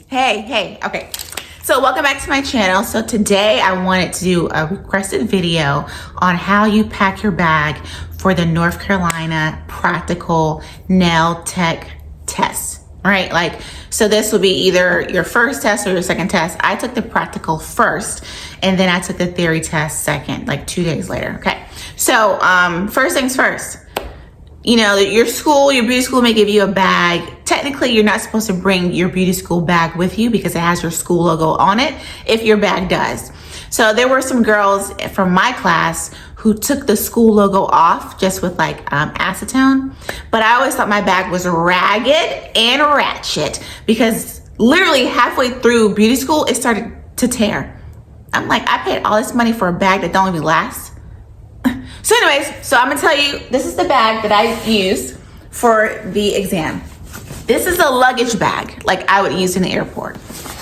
Hey, okay. So welcome back to my channel. So today I wanted to do a requested video on how you pack your bag for the North Carolina practical nail tech test, right? So this will be either your first test or your second test. I took the practical first and then I took the theory test second, like 2 days later, okay? So first things first. You know, your beauty school may give you a bag. Technically, you're not supposed to bring your beauty school bag with you because it has your school logo on it, if your bag does. So there were some girls from my class who took the school logo off just with acetone. But I always thought my bag was ragged and ratchet because literally halfway through beauty school, it started to tear. I'm like, I paid all this money for a bag that don't even last. So anyways, so I'm gonna tell you, this is the bag that I used for the exam. This is a luggage bag like I would use in the airport.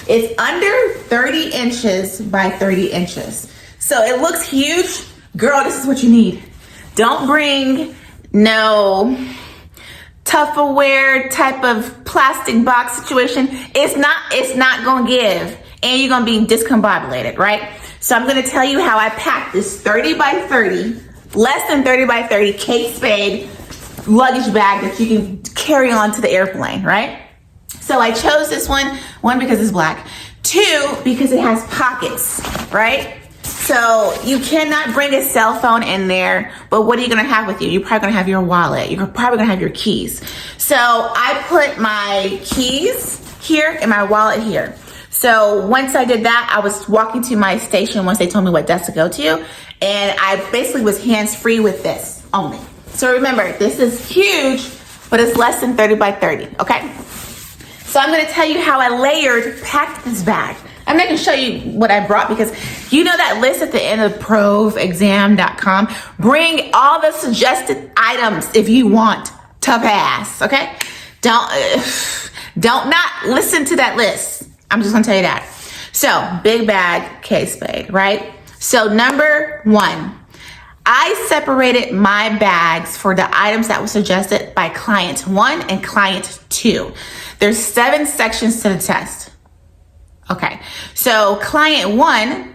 It's under 30 inches by 30 inches. So it looks huge. Girl, this is what you need. Don't bring no Tupperware type of plastic box situation. It's not gonna give and you're gonna be discombobulated, right? So I'm gonna tell you how I packed this 30 by 30, less than 30 by 30 Kate Spade luggage bag that you can carry on to the airplane, right? So I chose this one because it's black, 2 because it has pockets, right? So you cannot bring a cell phone in there, but what are you gonna have with you? You're probably gonna have your wallet. You're probably gonna have your keys. So I put my keys here and my wallet here. So once I did that, I was walking to my station once they told me what desk to go to, and I basically was hands-free with this only. So remember, this is huge, but it's less than 30 by 30, okay? So I'm gonna tell you how I packed this bag. I'm not gonna show you what I brought because you know that list at the end of provexam.com. Bring all the suggested items if you want to pass, okay? Don't not listen to that list. I'm just gonna tell you that. So big bag, Kate Spade, right? So number 1, I separated my bags for the items that were suggested by client 1 and client 2. There's 7 sections to the test. Okay, so client 1,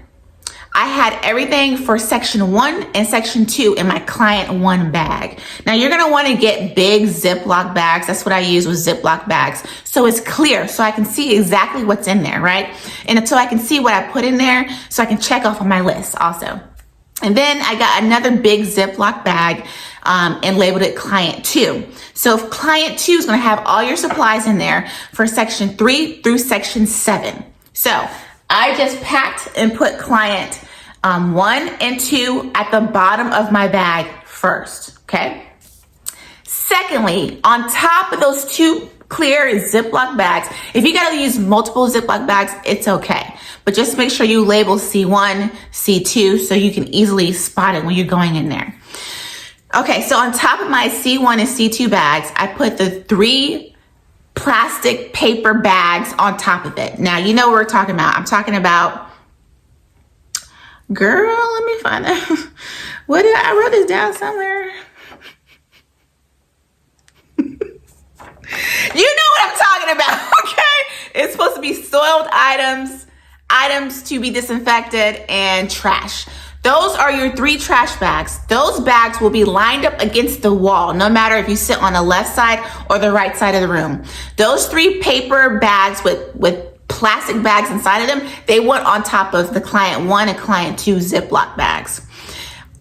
I had everything for section 1 and section 2 in my client 1 bag. Now you're gonna wanna get big Ziploc bags. That's what I use with Ziploc bags. So it's clear, so I can see exactly what's in there, right? And so I can see what I put in there, so I can check off on my list also. And then I got another big Ziploc bag and labeled it client 2. So if client 2 is gonna have all your supplies in there for section 3 through section 7. So I just packed and put client 1 and 2 at the bottom of my bag first, okay? Secondly, on top of those 2 clear Ziploc bags, if you gotta use multiple Ziploc bags, it's okay. But just make sure you label C1, C2 so you can easily spot it when you're going in there. Okay, so on top of my C1 and C2 bags, I put the 3 plastic paper bags on top of it. Now, you know what we're talking about. I'm talking about, girl, let me find that. I wrote this down somewhere. You know what I'm talking about, okay? It's supposed to be soiled items to be disinfected, and trash. Those are your 3 trash bags. Those bags will be lined up against the wall, no matter if you sit on the left side or the right side of the room. Those 3 paper bags with plastic bags inside of them, they went on top of the client 1 and client 2 Ziploc bags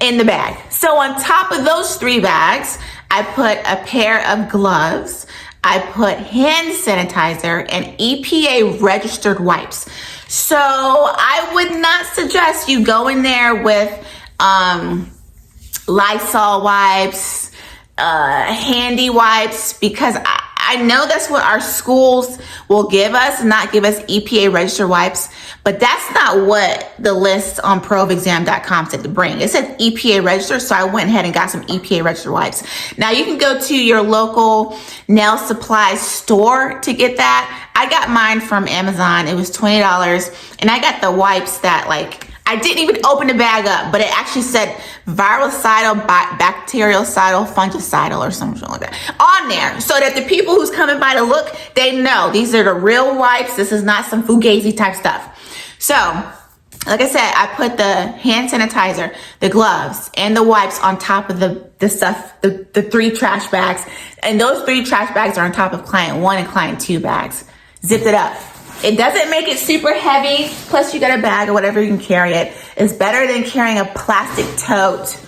in the bag. So on top of those 3 bags, I put a pair of gloves, I put hand sanitizer and EPA registered wipes. So I would not suggest you go in there with Lysol wipes, handy wipes, because I know that's what our schools will give us, not give us EPA registered wipes, but that's not what the list on provexam.com said to bring. It said EPA registered, so I went ahead and got some EPA registered wipes. Now you can go to your local nail supply store to get that. I got mine from Amazon. It was $20, and I got the wipes that I didn't even open the bag up, but it actually said virucidal, bactericidal, fungicidal, or something like that on there, so that the people who's coming by to look, they know these are the real wipes. This is not some Fugazi type stuff. So, like I said, I put the hand sanitizer, the gloves, and the wipes on top of the stuff, the 3 trash bags. And those 3 trash bags are on top of client 1 and client 2 bags. Zipped it up. It doesn't make it super heavy. Plus you got a bag or whatever, you can carry it. It's better than carrying a plastic tote.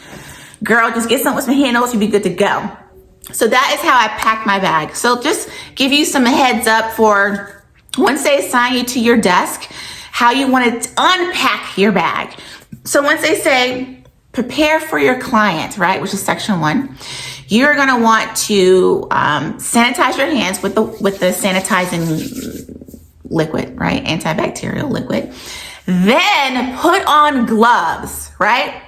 Girl, just get something with some handles, you'll be good to go. So that is how I pack my bag. So just give you some heads up for once they assign you to your desk, how you want to unpack your bag. So once they say, prepare for your client, right, which is section 1, you're going to want to sanitize your hands with the sanitizing liquid, right? Antibacterial liquid. Then put on gloves, right?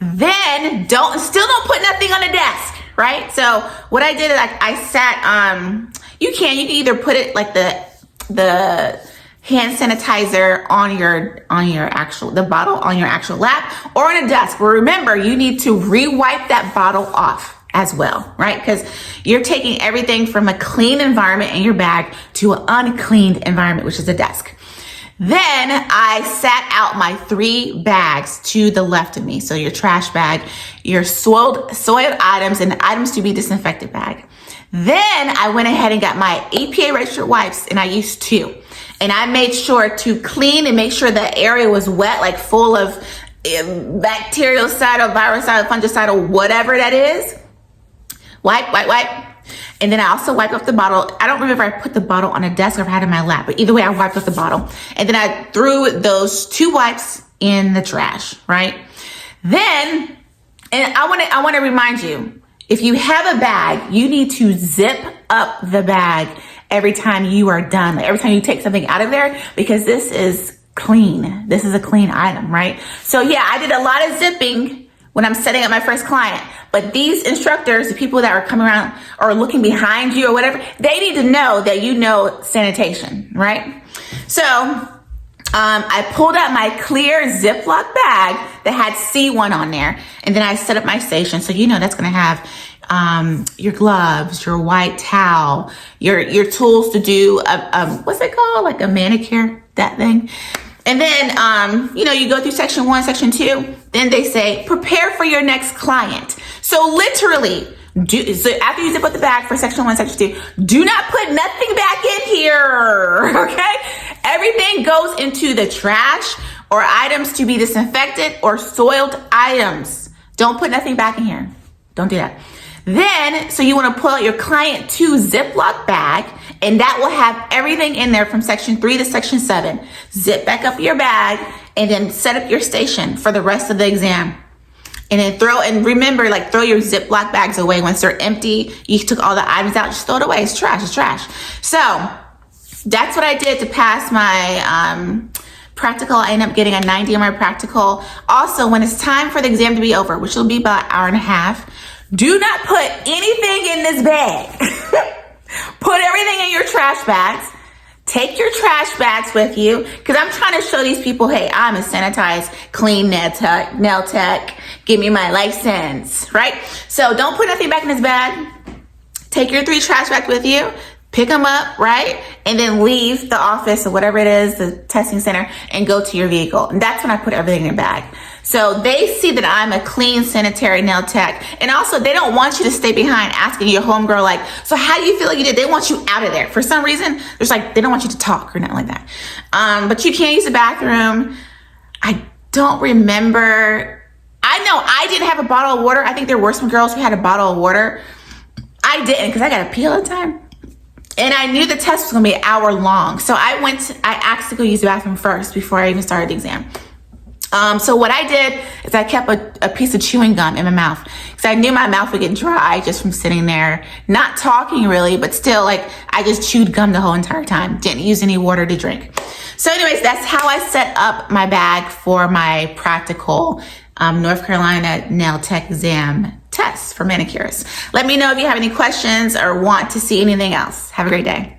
Then still don't put nothing on the desk, right? So what I did is I sat, you can either put it like the hand sanitizer on the bottle on your actual lap or on a desk. But remember, you need to re-wipe that bottle off as well, right? Because you're taking everything from a clean environment in your bag to an uncleaned environment, which is a desk. Then I sat out my 3 bags to the left of me. So your trash bag, your soiled items, and the items to be disinfected bag. Then I went ahead and got my EPA registered wipes, and I used 2. And I made sure to clean and make sure the area was wet, like full of bactericidal, virucidal, fungicidal, whatever that is. Wipe. And then I also wiped off the bottle. I don't remember if I put the bottle on a desk or if I had it in my lap, but either way, I wiped off the bottle. And then I threw those 2 wipes in the trash, right? Then, and I want to remind you, if you have a bag, you need to zip up the bag every time you are done, like every time you take something out of there, because this is clean. This is a clean item, right? So yeah, I did a lot of zipping when I'm setting up my first client, but these instructors, the people that are coming around or looking behind you or whatever, they need to know that you know sanitation, right? So I pulled out my clear Ziploc bag that had C1 on there, and then I set up my station. So you know that's going to have your gloves, your white towel, your tools to do what's it called, like a manicure, that thing. And then you go through section 1, section 2. Then they say prepare for your next client. So literally, so after you zip up the bag for section 1, section 2, do not put nothing back in here. Okay, everything goes into the trash or items to be disinfected or soiled items. Don't put nothing back in here. Don't do that. Then, so you want to pull out your client 2 Ziploc bag, and that will have everything in there from section 3 to section 7. Zip back up your bag, and then set up your station for the rest of the exam. And then remember, throw your Ziploc bags away once they're empty. You took all the items out, just throw it away. It's trash, it's trash. So that's what I did to pass my practical. I ended up getting a 90 on my practical. Also, when it's time for the exam to be over, which will be about an hour and a half, do not put anything in this bag. Put everything in your trash bags. Take your trash bags with you, because I'm trying to show these people, hey, I'm a sanitized, clean nail tech. Give me my license, right? So don't put nothing back in this bag. Take your 3 trash bags with you. Pick them up, right? And then leave the office or whatever it is, the testing center, and go to your vehicle. And that's when I put everything in your bag. So they see that I'm a clean sanitary nail tech. And also, they don't want you to stay behind asking your homegirl, so how do you feel like you did? They want you out of there. For some reason, they don't want you to talk or nothing like that. But you can use the bathroom. I don't remember. I know I didn't have a bottle of water. I think there were some girls who had a bottle of water. I didn't, because I got to pee all the time. And I knew the test was going to be an hour long. So I asked to go use the bathroom first before I even started the exam. So what I did is I kept a piece of chewing gum in my mouth, because I knew my mouth would get dry just from sitting there, not talking really, but still, I just chewed gum the whole entire time. Didn't use any water to drink. So anyways, that's how I set up my bag for my practical North Carolina nail tech exam test for manicurists. Let me know if you have any questions or want to see anything else. Have a great day.